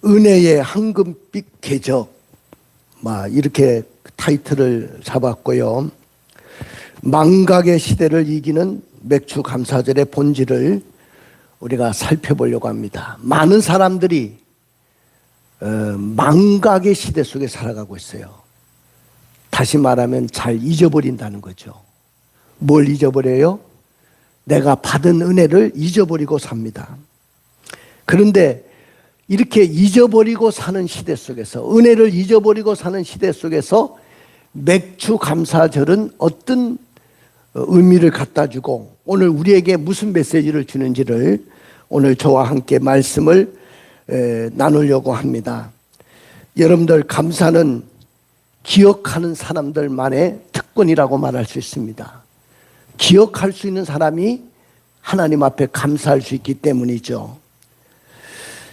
은혜의 황금빛 궤적, 이렇게 타이틀을 잡았고요. 망각의 시대를 이기는 맥주 감사절의 본질을 우리가 살펴보려고 합니다. 많은 사람들이 망각의 시대 속에 살아가고 있어요. 다시 말하면 잘 잊어버린다는 거죠. 뭘 잊어버려요? 내가 받은 은혜를 잊어버리고 삽니다. 그런데 이렇게 잊어버리고 사는 시대 속에서, 은혜를 잊어버리고 사는 시대 속에서 맥주 감사절은 어떤 의미를 갖다 주고 오늘 우리에게 무슨 메시지를 주는지를 오늘 저와 함께 말씀을 나누려고 합니다. 여러분들, 감사는 기억하는 사람들만의 특권이라고 말할 수 있습니다. 기억할 수 있는 사람이 하나님 앞에 감사할 수 있기 때문이죠.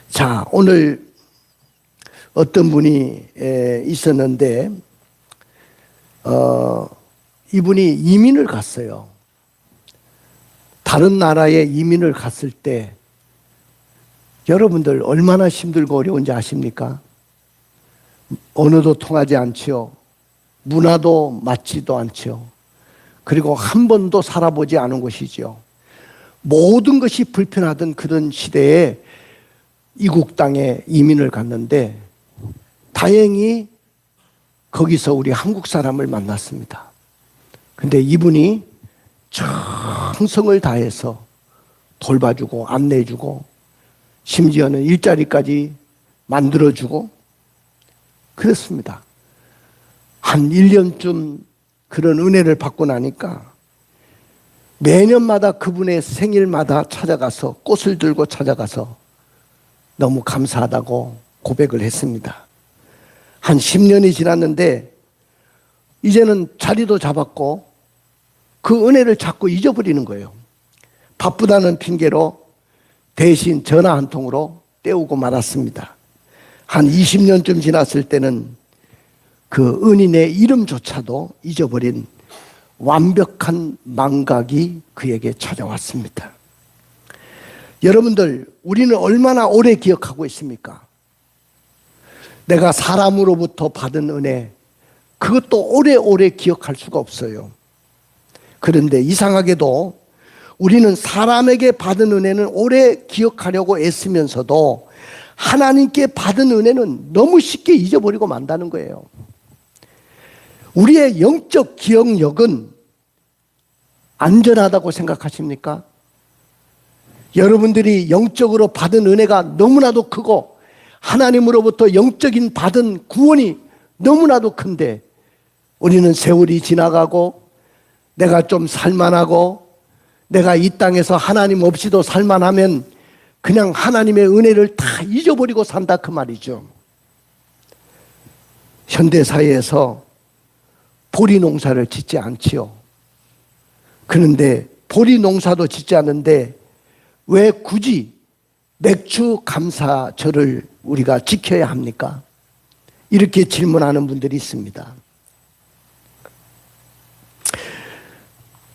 자, 오늘 어떤 분이 있었는데 이분이 이민을 갔어요. 다른 나라에 이민을 갔을 때 여러분들 얼마나 힘들고 어려운지 아십니까? 언어도 통하지 않지요. 문화도 맞지도 않지요. 그리고 한 번도 살아보지 않은 곳이죠. 모든 것이 불편하던 그런 시대에 이국 땅에 이민을 갔는데 다행히 거기서 우리 한국 사람을 만났습니다. 근데 이분이 정성을 다해서 돌봐주고 안내해주고 심지어는 일자리까지 만들어주고 그랬습니다. 한 1년쯤 그런 은혜를 받고 나니까 매년마다 그분의 생일마다 찾아가서 꽃을 들고 찾아가서 너무 감사하다고 고백을 했습니다. 한 10년이 지났는데 이제는 자리도 잡았고 그 은혜를 자꾸 잊어버리는 거예요. 바쁘다는 핑계로 대신 전화 한 통으로 때우고 말았습니다. 한 20년쯤 지났을 때는 그 은인의 이름조차도 잊어버린 완벽한 망각이 그에게 찾아왔습니다. 여러분들, 우리는 얼마나 오래 기억하고 있습니까? 내가 사람으로부터 받은 은혜, 그것도 오래오래 기억할 수가 없어요. 그런데 이상하게도 우리는 사람에게 받은 은혜는 오래 기억하려고 애쓰면서도 하나님께 받은 은혜는 너무 쉽게 잊어버리고 만다는 거예요. 우리의 영적 기억력은 안전하다고 생각하십니까? 여러분들이 영적으로 받은 은혜가 너무나도 크고 하나님으로부터 영적인 받은 구원이 너무나도 큰데 우리는 세월이 지나가고 내가 좀 살만하고 내가 이 땅에서 하나님 없이도 살만하면 그냥 하나님의 은혜를 다 잊어버리고 산다, 그 말이죠. 현대사회에서 보리 농사를 짓지 않지요. 그런데 보리 농사도 짓지 않는데 왜 굳이 맥주 감사절을 우리가 지켜야 합니까? 이렇게 질문하는 분들이 있습니다.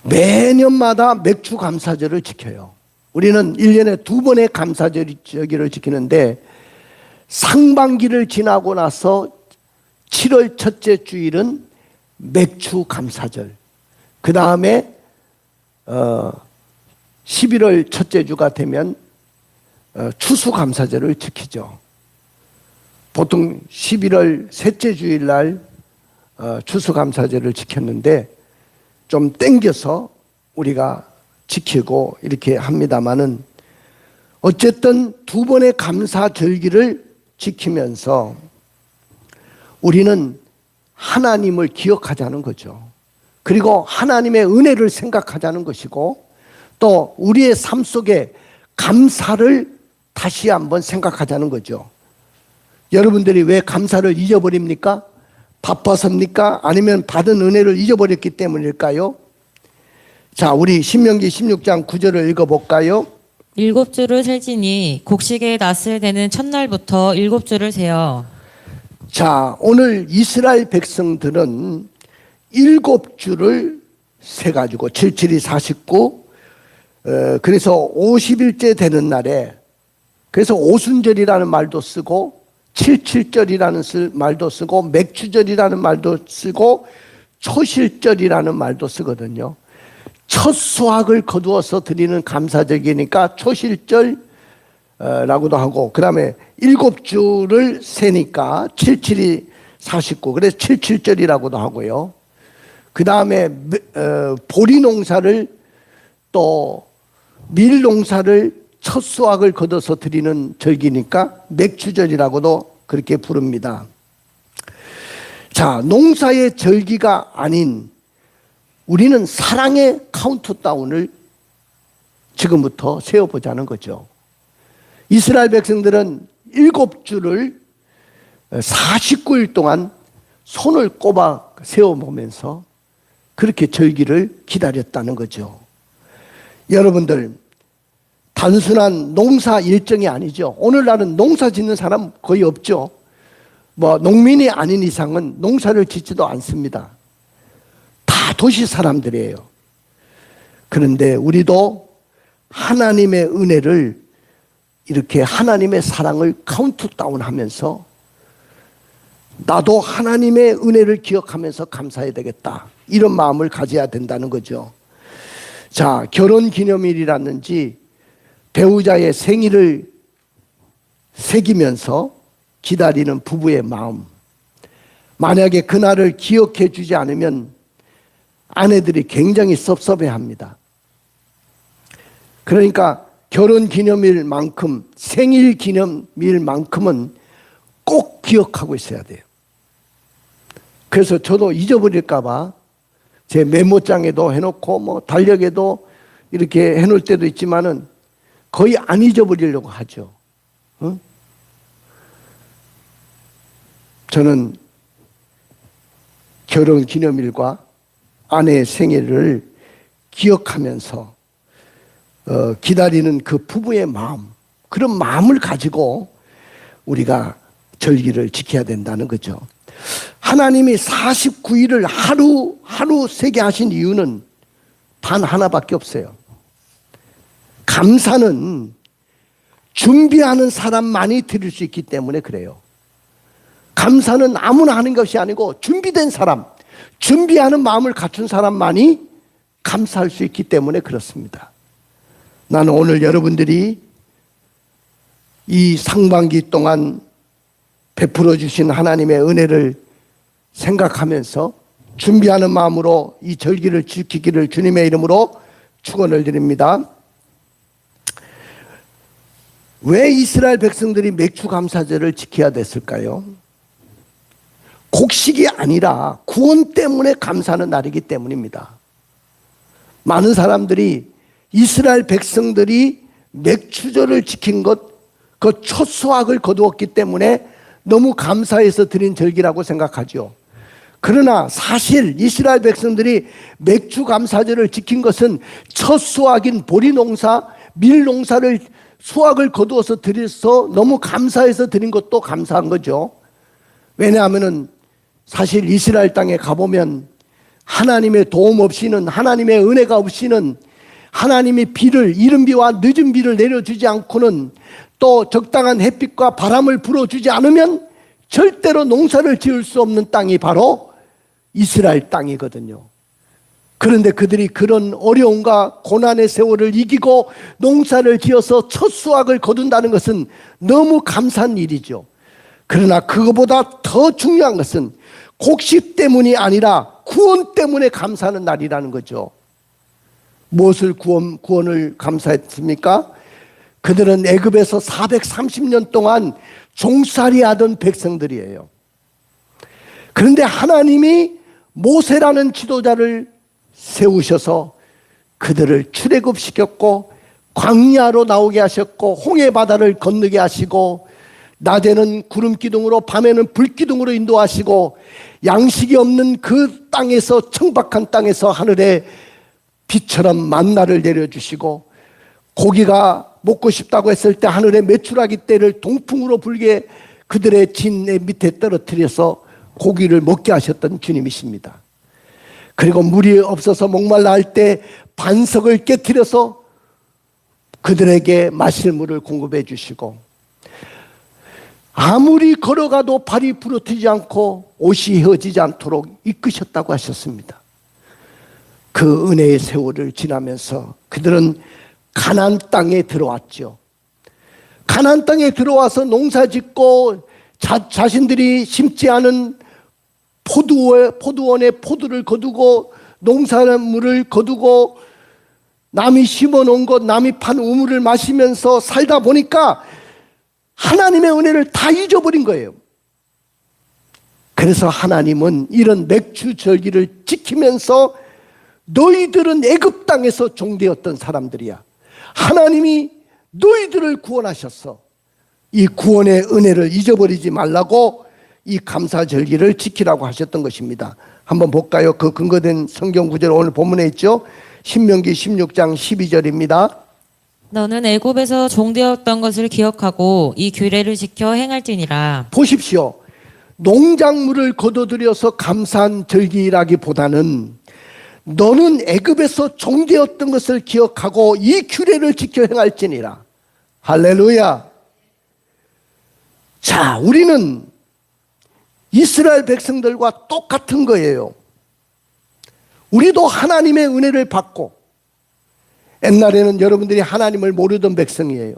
매년마다 맥주 감사절을 지켜요. 우리는 1년에 2번의 감사절을 지키는데 상반기를 지나고 나서 7월 첫째 주일은 맥주 감사절, 그 다음에 11월 첫째 주가 되면 추수감사절을 지키죠. 보통 11월 셋째 주일날 추수감사절을 지켰는데 좀 땡겨서 우리가 지키고 이렇게 합니다마는 어쨌든 2번의 감사절기를 지키면서 우리는 하나님을 기억하자는 거죠. 그리고 하나님의 은혜를 생각하자는 것이고 또 우리의 삶 속에 감사를 다시 한번 생각하자는 거죠. 여러분들이 왜 감사를 잊어버립니까? 바빠서입니까? 아니면 받은 은혜를 잊어버렸기 때문일까요? 자, 우리 신명기 16장 9절을 읽어볼까요? 7주를 셀지니 곡식의 낫을 대는 첫날부터 7주를 세어. 자, 오늘 이스라엘 백성들은 7주를 세가지고 77이 49, 그래서 50일째 되는 날에, 그래서 오순절이라는 말도 쓰고 칠칠절이라는 말도 쓰고 맥추절이라는 말도 쓰고 초실절이라는 말도 쓰거든요. 첫 수확을 거두어서 드리는 감사절기니까 초실절라고도 하고, 그 다음에 7주를 세니까 77이 49, 그래서 칠칠절이라고도 하고요. 그 다음에 보리 농사를 또 밀 농사를 첫 수확을 거둬서 드리는 절기니까 맥추절이라고도 그렇게 부릅니다. 자, 농사의 절기가 아닌 우리는 사랑의 카운트다운을 지금부터 세워보자는 거죠. 이스라엘 백성들은 7주를 49일 동안 손을 꼽아 세워보면서 그렇게 절기를 기다렸다는 거죠. 여러분들, 단순한 농사 일정이 아니죠. 오늘날은 농사 짓는 사람 거의 없죠. 농민이 아닌 이상은 농사를 짓지도 않습니다. 다 도시 사람들이에요. 그런데 우리도 하나님의 은혜를, 이렇게 하나님의 사랑을 카운트다운 하면서 나도 하나님의 은혜를 기억하면서 감사해야 되겠다, 이런 마음을 가져야 된다는 거죠. 자, 결혼기념일이라든지 배우자의 생일을 새기면서 기다리는 부부의 마음, 만약에 그날을 기억해 주지 않으면 아내들이 굉장히 섭섭해합니다. 그러니까 결혼기념일만큼, 생일기념일만큼은 꼭 기억하고 있어야 돼요. 그래서 저도 잊어버릴까 봐 제 메모장에도 해놓고 달력에도 이렇게 해놓을 때도 있지만은 거의 안 잊어버리려고 하죠. 저는 결혼기념일과 아내의 생일을 기억하면서 기다리는 그 부부의 마음, 그런 마음을 가지고 우리가 절기를 지켜야 된다는 거죠. 하나님이 49일을 하루 세게 하신 이유는 단 하나밖에 없어요. 감사는 준비하는 사람만이 드릴 수 있기 때문에 그래요. 감사는 아무나 하는 것이 아니고 준비된 사람, 준비하는 마음을 갖춘 사람만이 감사할 수 있기 때문에 그렇습니다. 나는 오늘 여러분들이 이 상반기 동안 베풀어 주신 하나님의 은혜를 생각하면서 준비하는 마음으로 이 절기를 지키기를 주님의 이름으로 축원을 드립니다. 왜 이스라엘 백성들이 맥주 감사절을 지켜야 됐을까요? 곡식이 아니라 구원 때문에 감사하는 날이기 때문입니다. 많은 사람들이 이스라엘 백성들이 맥주절을 지킨 것, 그 첫 수확을 거두었기 때문에 너무 감사해서 드린 절기라고 생각하죠. 그러나 사실 이스라엘 백성들이 맥주 감사절을 지킨 것은 첫 수확인 보리 농사, 밀 농사를 수확을 거두어서 드려서 너무 감사해서 드린 것도 감사한 거죠. 왜냐하면은 사실 이스라엘 땅에 가보면 하나님의 도움 없이는, 하나님의 은혜가 없이는, 하나님이 비를, 이른 비와 늦은 비를 내려주지 않고는, 또 적당한 햇빛과 바람을 불어주지 않으면 절대로 농사를 지을 수 없는 땅이 바로 이스라엘 땅이거든요. 그런데 그들이 그런 어려움과 고난의 세월을 이기고 농사를 지어서 첫 수확을 거둔다는 것은 너무 감사한 일이죠. 그러나 그것보다 더 중요한 것은 곡식 때문이 아니라 구원 때문에 감사하는 날이라는 거죠. 무엇을 구원을 감사했습니까? 그들은 애굽에서 430년 동안 종살이 하던 백성들이에요. 그런데 하나님이 모세라는 지도자를 세우셔서 그들을 출애굽시켰고 광야로 나오게 하셨고 홍해 바다를 건너게 하시고 낮에는 구름 기둥으로 밤에는 불 기둥으로 인도하시고 양식이 없는 그 땅에서, 청박한 땅에서 하늘에 비처럼 만나를 내려주시고 고기가 먹고 싶다고 했을 때 하늘에 메추라기 떼를 동풍으로 불게 그들의 진의 밑에 떨어뜨려서 고기를 먹게 하셨던 주님이십니다. 그리고 물이 없어서 목말라 할 때 반석을 깨트려서 그들에게 마실 물을 공급해 주시고, 아무리 걸어가도 발이 부러뜨리지 않고 옷이 헤어지지 않도록 이끄셨다고 하셨습니다. 그 은혜의 세월을 지나면서 그들은 가나안 땅에 들어왔죠. 가나안 땅에 들어와서 농사짓고 자신들이 심지 않은 포도원에 포도를 거두고 농산물을 거두고 남이 심어놓은 것, 남이 판 우물을 마시면서 살다 보니까 하나님의 은혜를 다 잊어버린 거예요. 그래서 하나님은 이런 맥주 절기를 지키면서 너희들은 애굽 땅에서 종되었던 사람들이야. 하나님이 너희들을 구원하셨어. 이 구원의 은혜를 잊어버리지 말라고 이 감사절기를 지키라고 하셨던 것입니다. 한번 볼까요? 그 근거된 성경 구절 오늘 본문에 있죠. 신명기 16장 12절입니다. 너는 애굽에서 종되었던 것을 기억하고 이 규례를 지켜 행할지니라. 보십시오. 농작물을 거둬들여서 감사한 절기라기보다는 너는 애굽에서 종되었던 것을 기억하고 이 규례를 지켜 행할지니라. 할렐루야. 자, 우리는 이스라엘 백성들과 똑같은 거예요. 우리도 하나님의 은혜를 받고, 옛날에는 여러분들이 하나님을 모르던 백성이에요.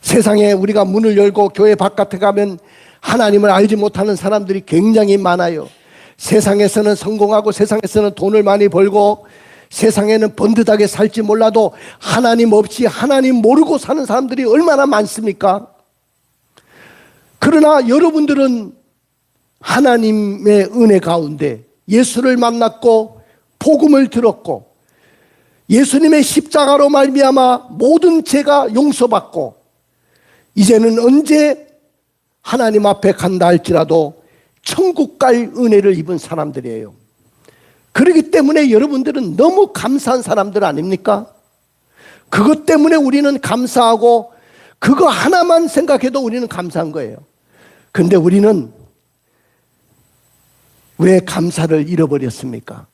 세상에 우리가 문을 열고 교회 바깥에 가면 하나님을 알지 못하는 사람들이 굉장히 많아요. 세상에서는 성공하고 세상에서는 돈을 많이 벌고 세상에는 번듯하게 살지 몰라도 하나님 없이 하나님 모르고 사는 사람들이 얼마나 많습니까? 그러나 여러분들은 하나님의 은혜 가운데 예수를 만났고 복음을 들었고 예수님의 십자가로 말미암아 모든 죄가 용서받고 이제는 언제 하나님 앞에 간다 할지라도 천국 갈 은혜를 입은 사람들이에요. 그렇기 때문에 여러분들은 너무 감사한 사람들 아닙니까? 그것 때문에 우리는 감사하고 그거 하나만 생각해도 우리는 감사한 거예요. 근데 우리는 왜 감사를 잃어버렸습니까?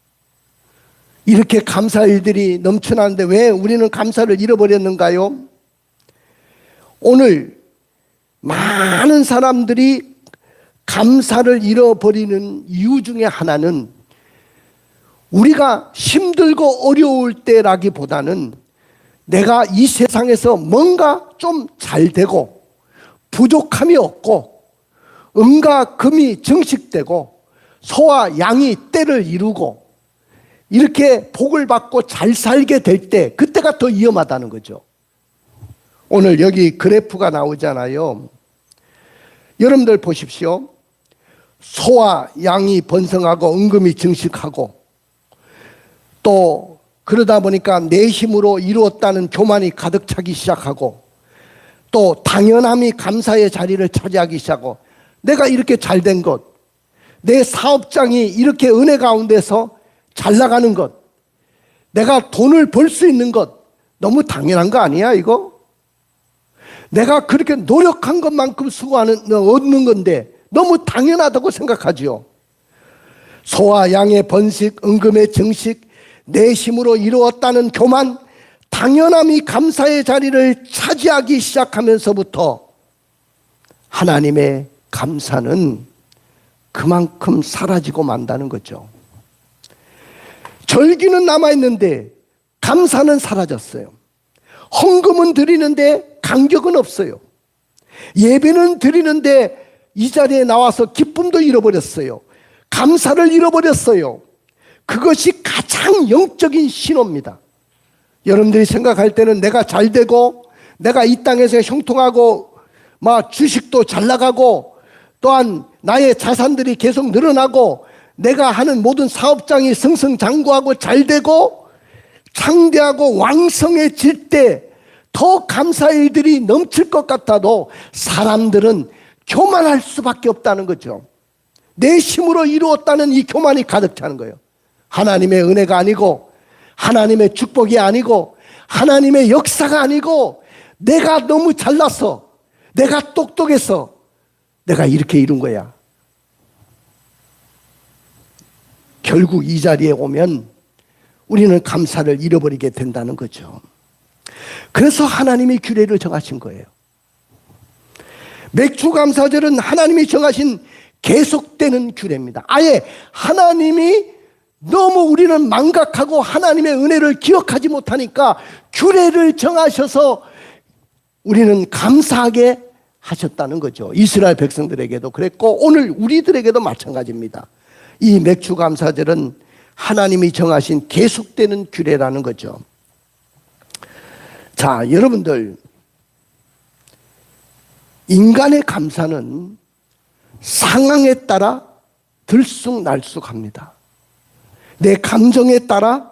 이렇게 감사 일들이 넘쳐나는데 왜 우리는 감사를 잃어버렸는가요? 오늘 많은 사람들이 감사를 잃어버리는 이유 중에 하나는 우리가 힘들고 어려울 때라기보다는 내가 이 세상에서 뭔가 좀 잘 되고 부족함이 없고 음과 금이 정식되고 소와 양이 때를 이루고 이렇게 복을 받고 잘 살게 될 때 그때가 더 위험하다는 거죠. 오늘 여기 그래프가 나오잖아요. 여러분들 보십시오. 소와 양이 번성하고 은금이 증식하고 또 그러다 보니까 내 힘으로 이루었다는 교만이 가득 차기 시작하고 또 당연함이 감사의 자리를 차지하기 시작하고 내가 이렇게 잘된 것, 내 사업장이 이렇게 은혜 가운데서 잘 나가는 것, 내가 돈을 벌 수 있는 것 너무 당연한 거 아니야 이거? 내가 그렇게 노력한 것만큼 수고하는 얻는 건데 너무 당연하다고 생각하지요. 소와 양의 번식, 은금의 정식, 내 힘으로 이루었다는 교만, 당연함이 감사의 자리를 차지하기 시작하면서부터 하나님의 감사는 그만큼 사라지고 만다는 거죠. 절기는 남아있는데 감사는 사라졌어요. 헌금은 드리는데 감격은 없어요. 예배는 드리는데 이 자리에 나와서 기쁨도 잃어버렸어요. 감사를 잃어버렸어요. 그것이 가장 영적인 신호입니다. 여러분들이 생각할 때는 내가 잘 되고 내가 이 땅에서 형통하고 막 주식도 잘 나가고 또한 나의 자산들이 계속 늘어나고 내가 하는 모든 사업장이 승승장구하고 잘 되고 창대하고 왕성해질 때 더 감사 일들이 넘칠 것 같아도 사람들은 교만할 수밖에 없다는 거죠. 내 힘으로 이루었다는 이 교만이 가득 차는 거예요. 하나님의 은혜가 아니고 하나님의 축복이 아니고 하나님의 역사가 아니고 내가 너무 잘났어, 내가 똑똑해서 내가 이렇게 이룬 거야. 결국 이 자리에 오면 우리는 감사를 잃어버리게 된다는 거죠. 그래서 하나님이 규례를 정하신 거예요. 맥주감사절은 하나님이 정하신 계속되는 규례입니다. 아예 하나님이 너무 우리는 망각하고 하나님의 은혜를 기억하지 못하니까 규례를 정하셔서 우리는 감사하게 하셨다는 거죠. 이스라엘 백성들에게도 그랬고 오늘 우리들에게도 마찬가지입니다. 이 맥주감사절은 하나님이 정하신 계속되는 규례라는 거죠. 자, 여러분들, 인간의 감사는 상황에 따라 들쑥날쑥합니다. 내 감정에 따라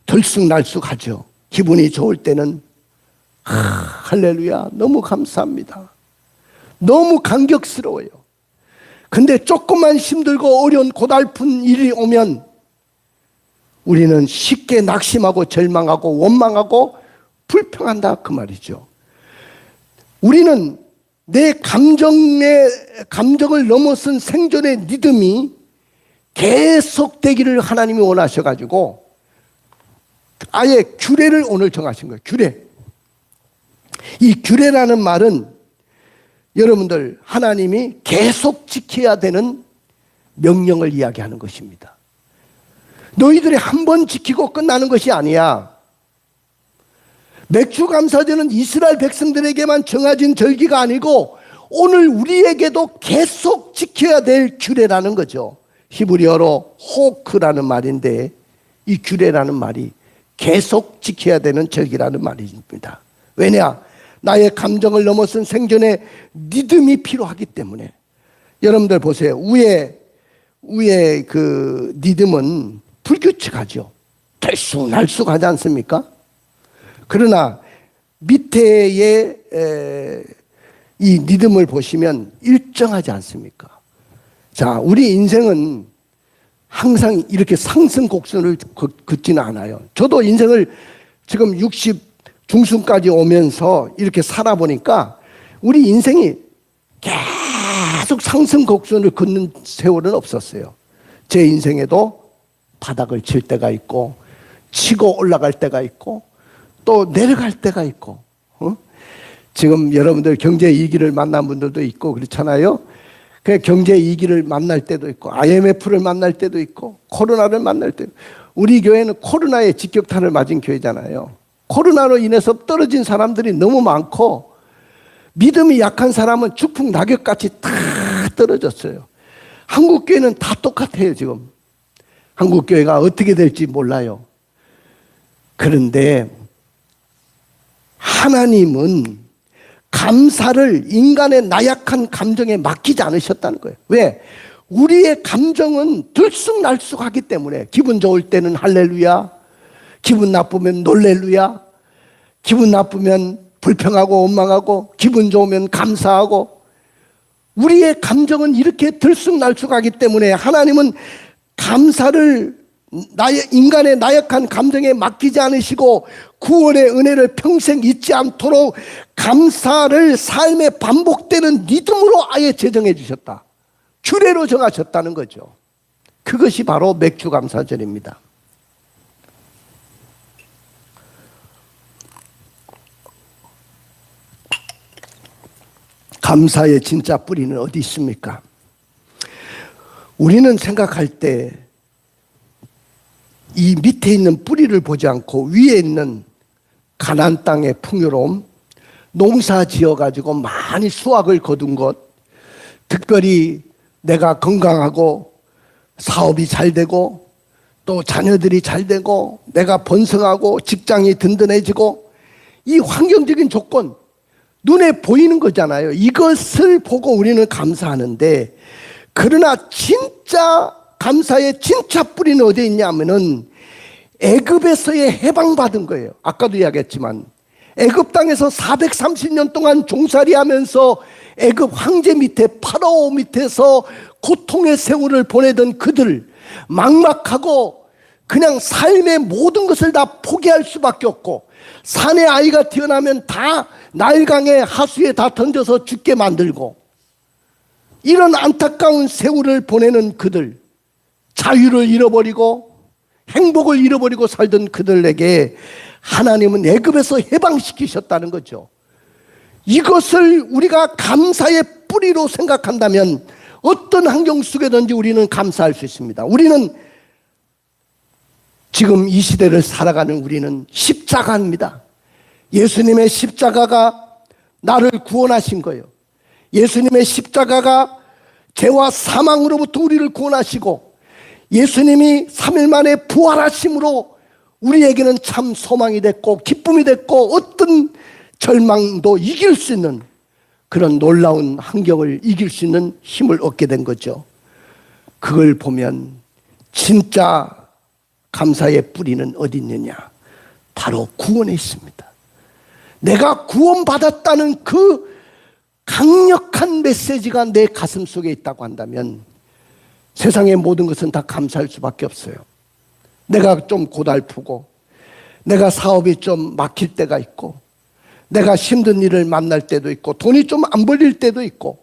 들쑥날쑥하죠. 기분이 좋을 때는 할렐루야, 너무 감사합니다. 너무 감격스러워요. 근데 조금만 힘들고 어려운 고달픈 일이 오면 우리는 쉽게 낙심하고 절망하고 원망하고 불평한다 그 말이죠. 우리는 내 감정을 넘어선 생존의 리듬이 계속되기를 하나님이 원하셔가지고 아예 규례를 오늘 정하신 거예요. 규례. 이 규례라는 말은 여러분들 하나님이 계속 지켜야 되는 명령을 이야기하는 것입니다. 너희들이 한 번 지키고 끝나는 것이 아니야. 맥주감사절은 이스라엘 백성들에게만 정해진 절기가 아니고 오늘 우리에게도 계속 지켜야 될 규례라는 거죠. 히브리어로 호크라는 말인데 이 규례라는 말이 계속 지켜야 되는 절기라는 말입니다. 왜냐? 나의 감정을 넘어선 생존의 리듬이 필요하기 때문에. 여러분들 보세요. 위에 그 리듬은 불규칙하죠. 들쑥날쑥하지 않습니까? 그러나 밑에의 이 리듬을 보시면 일정하지 않습니까? 자, 우리 인생은 항상 이렇게 상승 곡선을 긋지는 않아요. 저도 인생을 지금 60 중순까지 오면서 이렇게 살아보니까 우리 인생이 계속 상승 곡선을 긋는 세월은 없었어요. 제 인생에도 바닥을 칠 때가 있고 치고 올라갈 때가 있고 또 내려갈 때가 있고 지금 여러분들 경제 위기를 만난 분들도 있고 그렇잖아요. 그 경제 위기를 만날 때도 있고 IMF를 만날 때도 있고 코로나를 만날 때도 우리 교회는 코로나에 직격탄을 맞은 교회잖아요. 코로나로 인해서 떨어진 사람들이 너무 많고 믿음이 약한 사람은 죽풍 낙엽같이 다 떨어졌어요. 한국교회는 다 똑같아요. 지금 한국교회가 어떻게 될지 몰라요. 그런데 하나님은 감사를 인간의 나약한 감정에 맡기지 않으셨다는 거예요. 왜? 우리의 감정은 들쑥날쑥하기 때문에 기분 좋을 때는 할렐루야, 기분 나쁘면 놀렐루야, 기분 나쁘면 불평하고 원망하고 기분 좋으면 감사하고 우리의 감정은 이렇게 들쑥날쑥하기 때문에 하나님은 감사를 인간의 나약한 감정에 맡기지 않으시고 구원의 은혜를 평생 잊지 않도록 감사를 삶에 반복되는 리듬으로 아예 제정해 주셨다. 규례로 정하셨다는 거죠. 그것이 바로 맥주감사절입니다. 감사의 진짜 뿌리는 어디 있습니까? 우리는 생각할 때 이 밑에 있는 뿌리를 보지 않고 위에 있는 가나안 땅의 풍요로움, 농사 지어가지고 많이 수확을 거둔 것, 특별히 내가 건강하고 사업이 잘 되고 또 자녀들이 잘 되고 내가 번성하고 직장이 든든해지고 이 환경적인 조건 눈에 보이는 거잖아요. 이것을 보고 우리는 감사하는데 그러나 진짜 감사의 진짜 뿌리는 어디에 있냐면은 애굽에서의 해방받은 거예요. 아까도 이야기했지만 애굽 땅에서 430년 동안 종살이하면서 애굽 황제 밑에 파라오 밑에서 고통의 세월을 보내던 그들 막막하고 그냥 삶의 모든 것을 다 포기할 수밖에 없고 산에 아이가 태어나면 다 나일강의 하수에 다 던져서 죽게 만들고 이런 안타까운 세월을 보내는 그들, 자유를 잃어버리고 행복을 잃어버리고 살던 그들에게 하나님은 애굽에서 해방시키셨다는 거죠. 이것을 우리가 감사의 뿌리로 생각한다면 어떤 환경 속에든지 우리는 감사할 수 있습니다. 우리는 지금 이 시대를 살아가는 우리는 십자가입니다. 예수님의 십자가가 나를 구원하신 거예요. 예수님의 십자가가 죄와 사망으로부터 우리를 구원하시고 예수님이 3일 만에 부활하심으로 우리에게는 참 소망이 됐고 기쁨이 됐고 어떤 절망도 이길 수 있는 그런 놀라운 환경을 이길 수 있는 힘을 얻게 된 거죠. 그걸 보면 진짜 감사의 뿌리는 어디 있느냐? 바로 구원에 있습니다. 내가 구원받았다는 그 강력한 메시지가 내 가슴 속에 있다고 한다면 세상의 모든 것은 다 감사할 수밖에 없어요. 내가 좀 고달프고 내가 사업이 좀 막힐 때가 있고 내가 힘든 일을 만날 때도 있고 돈이 좀 안 벌릴 때도 있고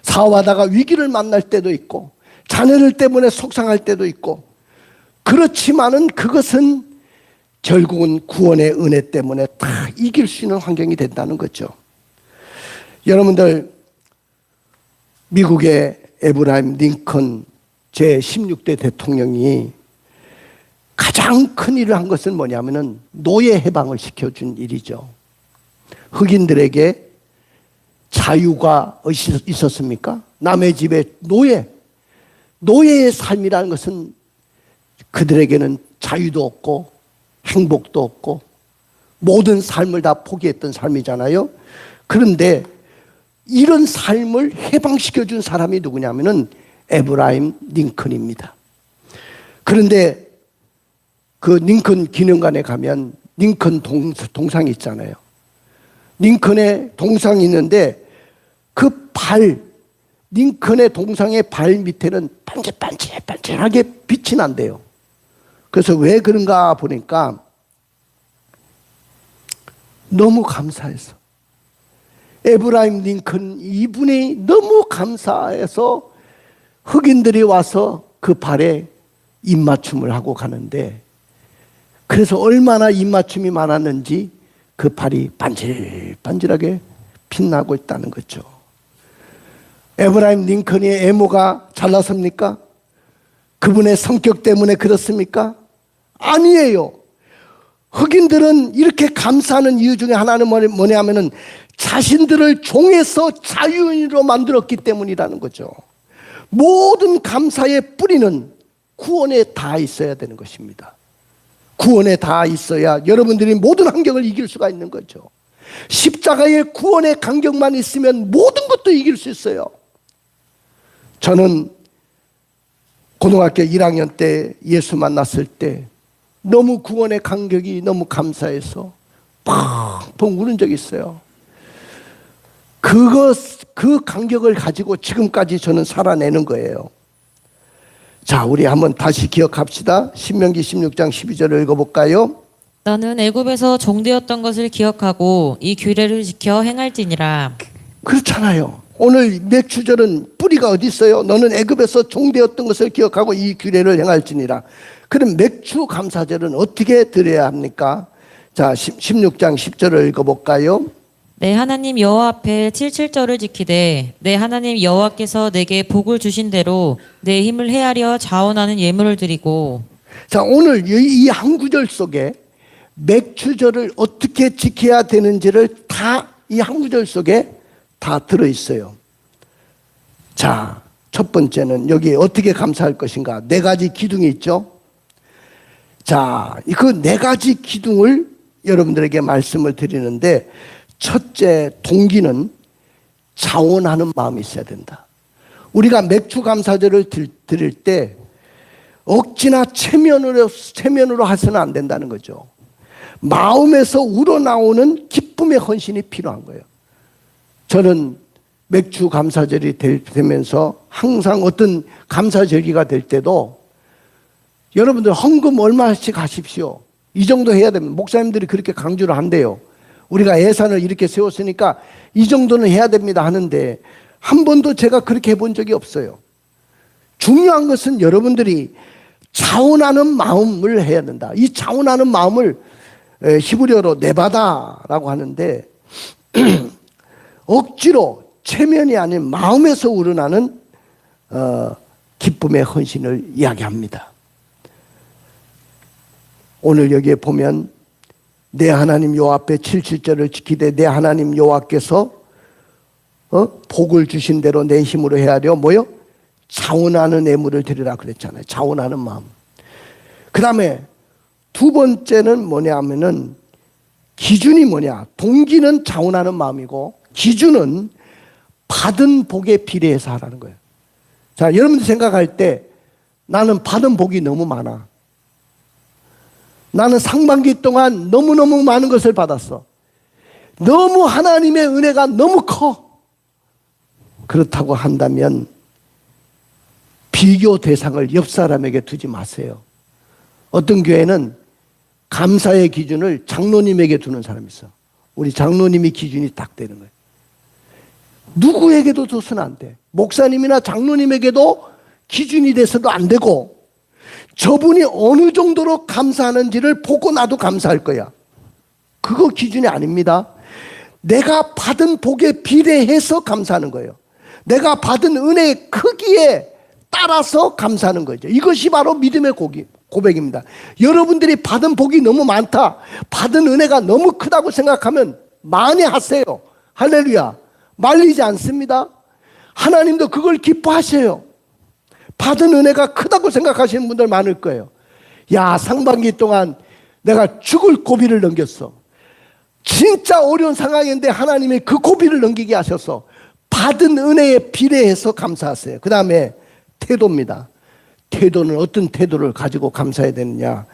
사업하다가 위기를 만날 때도 있고 자녀들 때문에 속상할 때도 있고 그렇지만은 그것은 결국은 구원의 은혜 때문에 다 이길 수 있는 환경이 된다는 거죠. 여러분들 미국의 에브라임 링컨 제16대 대통령이 가장 큰 일을 한 것은 뭐냐면은 노예 해방을 시켜준 일이죠. 흑인들에게 자유가 있었습니까? 남의 집에 노예의 삶이라는 것은 그들에게는 자유도 없고 행복도 없고 모든 삶을 다 포기했던 삶이잖아요. 그런데 이런 삶을 해방시켜준 사람이 누구냐면은 에브라임 링컨입니다. 그런데 그 링컨 기념관에 가면 링컨 동상이 있잖아요. 링컨의 동상이 있는데 그 링컨의 동상의 발 밑에는 반질반질하게 빛이 난대요. 그래서 왜 그런가 보니까 너무 감사해서 에브라임 링컨 이분이 너무 감사해서 흑인들이 와서 그 발에 입맞춤을 하고 가는데 그래서 얼마나 입맞춤이 많았는지 그 발이 반질반질하게 빛나고 있다는 거죠. 에브라임 링컨의 외모가 잘났습니까? 그분의 성격 때문에 그렇습니까? 아니에요. 흑인들은 이렇게 감사하는 이유 중에 하나는 뭐냐면은 자신들을 종에서 자유인으로 만들었기 때문이라는 거죠. 모든 감사의 뿌리는 구원에 다 있어야 되는 것입니다. 구원에 다 있어야 여러분들이 모든 환경을 이길 수가 있는 거죠. 십자가의 구원의 간격만 있으면 모든 것도 이길 수 있어요. 저는 고등학교 1학년 때 예수 만났을 때 너무 구원의 간격이 너무 감사해서 펑펑 우는 적이 있어요. 그 간격을 가지고 지금까지 저는 살아내는 거예요. 자, 우리 한번 다시 기억합시다. 신명기 16장 12절을 읽어볼까요? 너는 애굽에서 종되었던 것을 기억하고 이 규례를 지켜 행할지니라. 그렇잖아요. 오늘 맥주절은 뿌리가 어디 있어요? 너는 애굽에서 종되었던 것을 기억하고 이 규례를 행할지니라. 그럼 맥주 감사절은 어떻게 드려야 합니까? 자, 16장 10절을 읽어볼까요? 내 하나님 여호와 앞에 77절을 지키되 내 하나님 여호와께서 내게 복을 주신 대로 내 힘을 헤아려 자원하는 예물을 드리고. 자, 오늘 이 한 구절 속에 맥주절을 어떻게 지켜야 되는지를 다 이 한 구절 속에 다 들어있어요. 자, 첫 번째는 여기 어떻게 감사할 것인가? 네 가지 기둥이 있죠. 자, 그 네 가지 기둥을 여러분들에게 말씀을 드리는데 첫째 동기는 자원하는 마음이 있어야 된다. 우리가 맥주 감사절을 드릴 때 억지나 체면으로 해서는 안 된다는 거죠. 마음에서 우러나오는 기쁨의 헌신이 필요한 거예요. 저는 맥주 감사절이 되면서 항상 어떤 감사절기가 될 때도 여러분들 헌금 얼마씩 하십시오. 이 정도 해야 됩니다. 목사님들이 그렇게 강조를 한대요. 우리가 예산을 이렇게 세웠으니까 이 정도는 해야 됩니다 하는데 한 번도 제가 그렇게 해본 적이 없어요. 중요한 것은 여러분들이 자원하는 마음을 해야 된다. 이 자원하는 마음을 히브리어로 네바다라고 하는데 억지로 체면이 아닌 마음에서 우러나는 기쁨의 헌신을 이야기합니다. 오늘 여기에 보면 내 하나님 여호와 앞에 77절을 지키되 내 하나님 여호와께서 복을 주신 대로 내 힘으로 헤아려 뭐요? 자원하는 애물을 드리라 그랬잖아요. 자원하는 마음. 그 다음에 두 번째는 뭐냐 하면은 기준이 뭐냐? 동기는 자원하는 마음이고 기준은 받은 복에 비례해서 하라는 거예요. 자, 여러분들 생각할 때 나는 받은 복이 너무 많아. 나는 상반기 동안 너무너무 많은 것을 받았어. 너무 하나님의 은혜가 너무 커. 그렇다고 한다면 비교 대상을 옆 사람에게 두지 마세요. 어떤 교회는 감사의 기준을 장로님에게 두는 사람이 있어. 우리 장로님이 기준이 딱 되는 거예요. 누구에게도 둬서는 안 돼. 목사님이나 장로님에게도 기준이 돼서도 안 되고 저분이 어느 정도로 감사하는지를 보고 나도 감사할 거야. 그거 기준이 아닙니다. 내가 받은 복에 비례해서 감사하는 거예요. 내가 받은 은혜의 크기에 따라서 감사하는 거죠. 이것이 바로 믿음의 고백입니다. 여러분들이 받은 복이 너무 많다, 받은 은혜가 너무 크다고 생각하면 많이 하세요. 할렐루야. 말리지 않습니다. 하나님도 그걸 기뻐하세요. 받은 은혜가 크다고 생각하시는 분들 많을 거예요. 야, 상반기 동안 내가 죽을 고비를 넘겼어. 진짜 어려운 상황인데 하나님이 그 고비를 넘기게 하셔서 받은 은혜에 비례해서 감사하세요. 그 다음에 태도입니다. 태도는 어떤 태도를 가지고 감사해야 되느냐?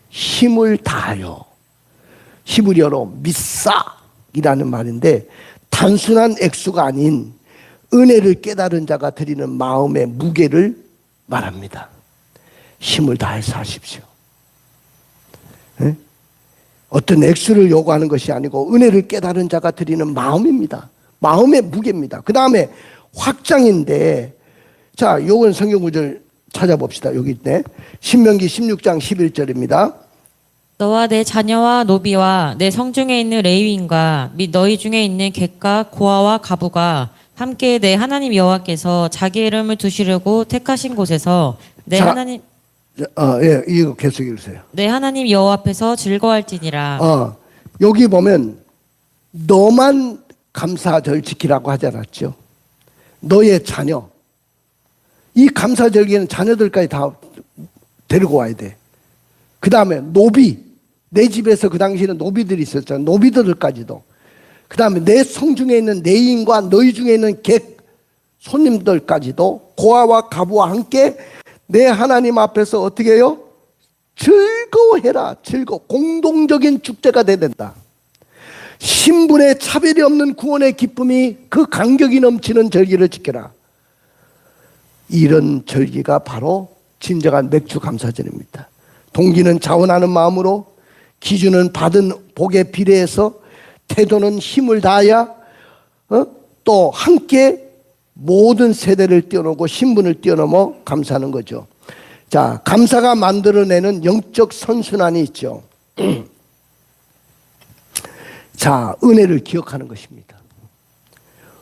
힘을 다하여, 히브리어로 미싹이라는 말인데 단순한 액수가 아닌 은혜를 깨달은 자가 드리는 마음의 무게를 말합니다. 힘을 다해서 하십시오. 네? 어떤 액수를 요구하는 것이 아니고 은혜를 깨달은 자가 드리는 마음입니다. 마음의 무게입니다. 그 다음에 확장인데, 자, 요건 성경 구절 찾아봅시다. 여기 있네. 신명기 16장 11절입니다. 너와 내 자녀와 노비와 내 성중에 있는 레위인과 및 너희 중에 있는 객과 고아와 가부가 함께 내 하나님 여호와께서 자기 이름을 두시려고 택하신 곳에서 내 하나님 예, 이거 계속 읽으세요. 내 하나님 여호와 앞에서 즐거워할지니라. 여기 보면 너만 감사절 지키라고 하지 않았죠? 너의 자녀. 이 감사절기는 자녀들까지 다 데리고 와야 돼. 그 다음에 노비. 내 집에서 그 당시에는 노비들이 있었잖아. 노비들까지도. 그 다음에 내 성중에 있는 내인과 너희 중에 있는 객, 손님들까지도 고아와 가부와 함께 내 하나님 앞에서 어떻게 해요? 즐거워해라. 공동적인 축제가 돼야 된다. 신분의 차별이 없는 구원의 기쁨이 그 감격이 넘치는 절기를 지켜라. 이런 절기가 바로 진정한 맥주 감사절입니다. 동기는 자원하는 마음으로, 기준은 받은 복에 비례해서, 태도는 힘을 다하여, 또 함께 모든 세대를 뛰어넘고 신분을 뛰어넘어 감사하는 거죠. 자, 감사가 만들어내는 영적 선순환이 있죠. 자, 은혜를 기억하는 것입니다.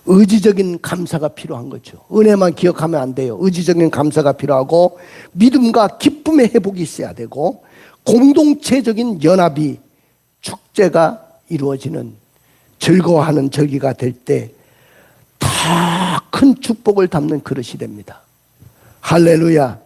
의지적인 감사가 필요한 거죠. 은혜만 기억하면 안 돼요. 의지적인 감사가 필요하고 믿음과 기쁨의 회복이 있어야 되고 공동체적인 연합이, 축제가 이루어지는, 즐거워하는 절기가 될 때 더 큰 축복을 담는 그릇이 됩니다. 할렐루야.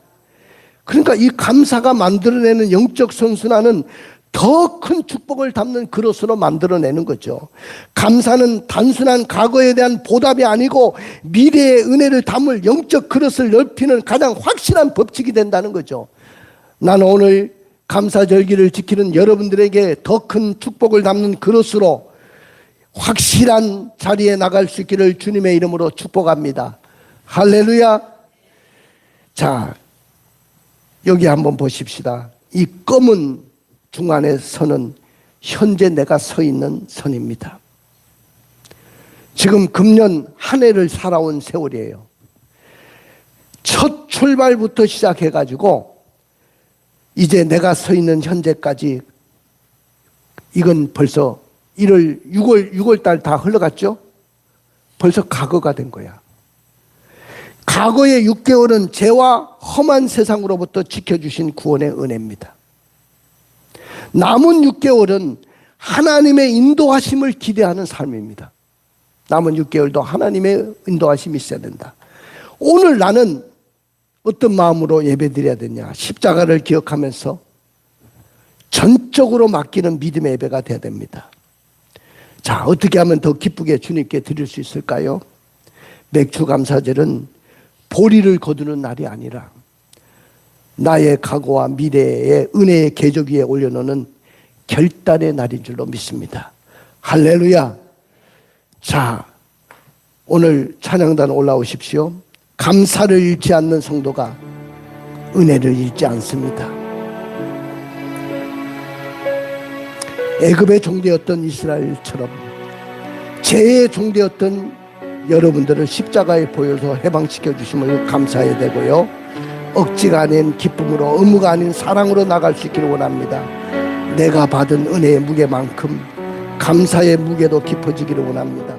그러니까 이 감사가 만들어내는 영적 선순환은 더 큰 축복을 담는 그릇으로 만들어내는 거죠. 감사는 단순한 과거에 대한 보답이 아니고 미래의 은혜를 담을 영적 그릇을 넓히는 가장 확실한 법칙이 된다는 거죠. 나는 오늘 감사절기를 지키는 여러분들에게 더 큰 축복을 담는 그릇으로 확실한 자리에 나갈 수 있기를 주님의 이름으로 축복합니다. 할렐루야. 자, 여기 한번 보십시다. 이 검은 중간의 선은 현재 내가 서 있는 선입니다. 지금 금년 한 해를 살아온 세월이에요. 첫 출발부터 시작해가지고 이제 내가 서 있는 현재까지, 이건 벌써 6월 달 다 흘러갔죠? 벌써 과거가 된 거야. 과거의 6개월은 죄와 험한 세상으로부터 지켜주신 구원의 은혜입니다. 남은 6개월은 하나님의 인도하심을 기대하는 삶입니다. 남은 6개월도 하나님의 인도하심이 있어야 된다. 오늘 나는 어떤 마음으로 예배드려야 되냐? 십자가를 기억하면서 전적으로 맡기는 믿음의 예배가 돼야 됩니다. 자, 어떻게 하면 더 기쁘게 주님께 드릴 수 있을까요? 맥주감사절은 보리를 거두는 날이 아니라 나의 각오와 미래의 은혜의 궤적 위에 올려놓는 결단의 날인 줄로 믿습니다. 할렐루야. 자, 오늘 찬양단 올라오십시오. 감사를 잃지 않는 성도가 은혜를 잃지 않습니다. 애굽의 종되었던 이스라엘처럼 죄의 종되었던 여러분들을 십자가에 보여서 해방시켜 주심을 감사해야 되고요. 억지가 아닌 기쁨으로, 의무가 아닌 사랑으로 나갈 수 있기를 원합니다. 내가 받은 은혜의 무게만큼 감사의 무게도 깊어지기를 원합니다.